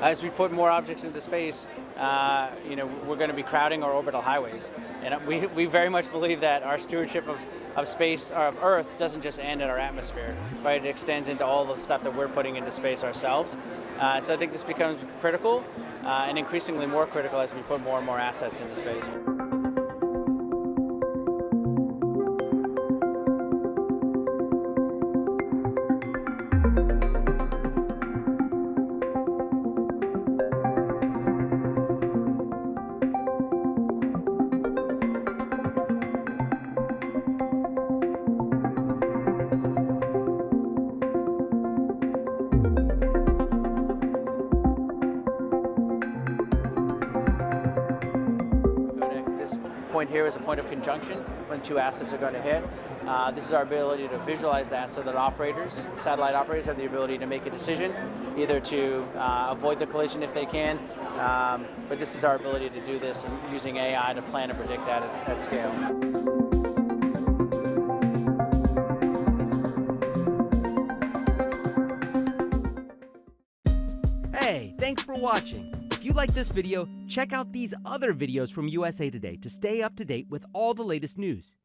as we put more objects into space, we're going to be crowding our orbital highways. And we very much believe that our stewardship of space, or of Earth, doesn't just end in our atmosphere, right? It extends into all the stuff that we're putting into space ourselves. So I think this becomes critical, and increasingly more critical as we put more and more assets into space. This point here is a point of conjunction when two assets are going to hit. This is our ability to visualize that so that operators, satellite operators, have the ability to make a decision, either to avoid the collision if they can, but this is our ability to do this and using AI to plan and predict that at scale. Hey, thanks for watching. If you like this video, check out these other videos from USA Today to stay up to date with all the latest news.